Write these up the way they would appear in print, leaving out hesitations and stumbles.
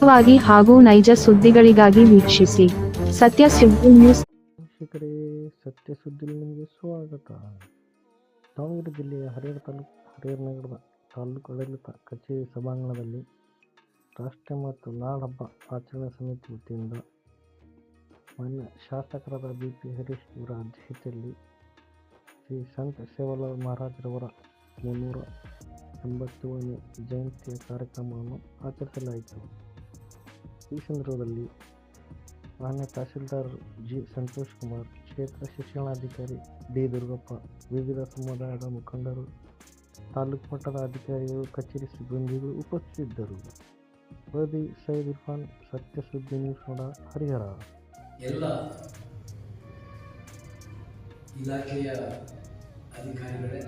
ವಾಗಿ ಹಾಗೂ ನೈಜ ಸುದ್ದಿಗಳಿಗಾಗಿ ವೀಕ್ಷಿಸಿ ಸತ್ಯ ಸುದ್ದಿ ನ್ಯೂಸ್. ವೀಕ್ಷಕರೇ, ಸತ್ಯ ಸುದ್ದಿಯಲ್ಲಿ ನಿಮಗೆ ಸ್ವಾಗತ. ದಾವಣಗೆರೆ ಜಿಲ್ಲೆಯ ಹರಿಹರ ತಾಲೂಕು ಹರಿಹರ ನಗರದ ತಾಲೂಕು ಆಡಳಿತ ಕಚೇರಿ ಸಭಾಂಗಣದಲ್ಲಿ ರಾಷ್ಟ್ರೀಯ ಮತ್ತು ನಾಡಹಬ್ಬ ಆಚರಣೆ ಸಮಿತಿ ವತಿಯಿಂದ ಮಾನ್ಯ ಶಾಸಕರಾದ ಬಿ.ಪಿ. ಹರೀಶ್ ಇವರ ಅಧ್ಯಕ್ಷತೆಯಲ್ಲಿ ಶ್ರೀ ಸಂತ ಸೇವಾಲಾಲ್ ಮಹಾರಾಜರವರ 387ನೇ ಜಯಂತಿಯ ಕಾರ್ಯಕ್ರಮವನ್ನು ಆಚರಿಸಲಾಯಿತು. ಈ ಸಂದರ್ಭದಲ್ಲಿ ಮಾನ್ಯ ತಹಶೀಲ್ದಾರ್ ಜಿ. ಸಂತೋಷ್ ಕುಮಾರ್, ಕ್ಷೇತ್ರ ಶಿಕ್ಷಣಾಧಿಕಾರಿ ಡಿ. ದುರ್ಗಪ್ಪ, ವಿವಿಧ ಸಮುದಾಯದ ಮುಖಂಡರು, ತಾಲೂಕು ಮಟ್ಟದ ಅಧಿಕಾರಿಗಳು, ಕಚೇರಿ ಸಿಬ್ಬಂದಿಗಳು ಉಪಸ್ಥಿತರಿದ್ದರು. ವರದಿ ಸೈಯದ್ ಇರ್ಫಾನ್, ಸತ್ಯ ಸುದ್ದಿ ನ್ಯೂಸ್ ನೋಡ, ಹರಿಹರ. ಎಲ್ಲ ಇಲಾಖೆಯ ಅಧಿಕಾರಿಗಳೇ,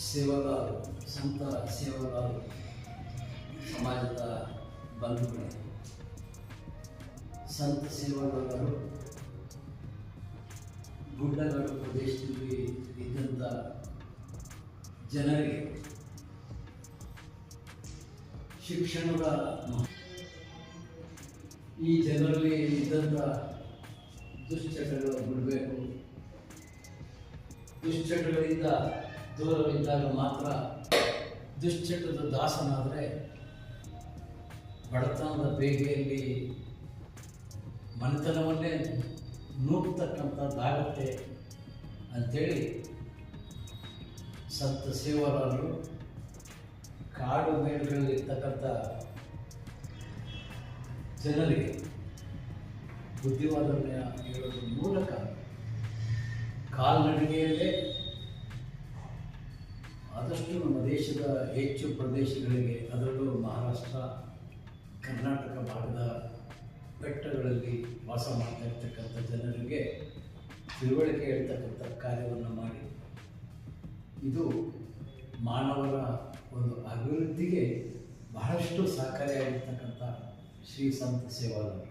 ಸೇವಾಲಾಲ್ ಸಂತ ಸೇವಾಲಾಲ್ ಸಮಾಜದ ಬಂಧುಗಳೇ, ಸಂತ ಸೇವಾಲಾಲರು ಗುಡ್ಡಗಾಡು ಪ್ರದೇಶದಲ್ಲಿ ಇದ್ದಂಥ ಜನರಿಗೆ ಶಿಕ್ಷಣದ ಈ ಜನರಲ್ಲಿ ಇದ್ದಂಥ ದುಶ್ಚಟಗಳು ಬಿಡಬೇಕು, ದುಶ್ಚಟಗಳಿಂದ ದೂರವಿದ್ದಾಗ ಮಾತ್ರ ದುಶ್ಚಟದ ದಾಸನಾದರೆ ಬಡತನದ ಬೇಗೆಯಲ್ಲಿ ಮನೆತನವನ್ನೇ ನೂಗ್ತಕ್ಕಂಥದ್ದಾಗತ್ತೆ ಅಂಥೇಳಿ ಸಂತ ಸೇವಾಲಾಲರು ಕಾಡು ಮೇಡುಗಳಲ್ಲಿರ್ತಕ್ಕಂಥ ಜನರಿಗೆ ಬುದ್ಧಿವಾದವನ್ನು ಹೇಳೋದ್ರ ಮೂಲಕ ಕಾಲ್ನಡಿಗೆಯಲ್ಲೇ ಆದಷ್ಟು ನಮ್ಮ ದೇಶದ ಹೆಚ್ಚು ಪ್ರದೇಶಗಳಿಗೆ, ಅದರಲ್ಲೂ ಮಹಾರಾಷ್ಟ್ರ, ಕರ್ನಾಟಕ ಭಾಗದ ಬೆಟ್ಟಗಳಲ್ಲಿ ವಾಸ ಮಾಡ್ತಾ ಇರ್ತಕ್ಕಂಥ ಜನರಿಗೆ ತಿಳುವಳಿಕೆ ಹೇಳ್ತಕ್ಕಂಥ ಕಾರ್ಯವನ್ನು ಮಾಡಿ ಇದು ಮಾನವರ ಒಂದು ಅಭಿವೃದ್ಧಿಗೆ ಬಹಳಷ್ಟು ಸಹಕಾರಿಯಾಗಿರ್ತಕ್ಕಂಥ ಶ್ರೀ ಸಂತ ಸೇವಾಲಾಲ್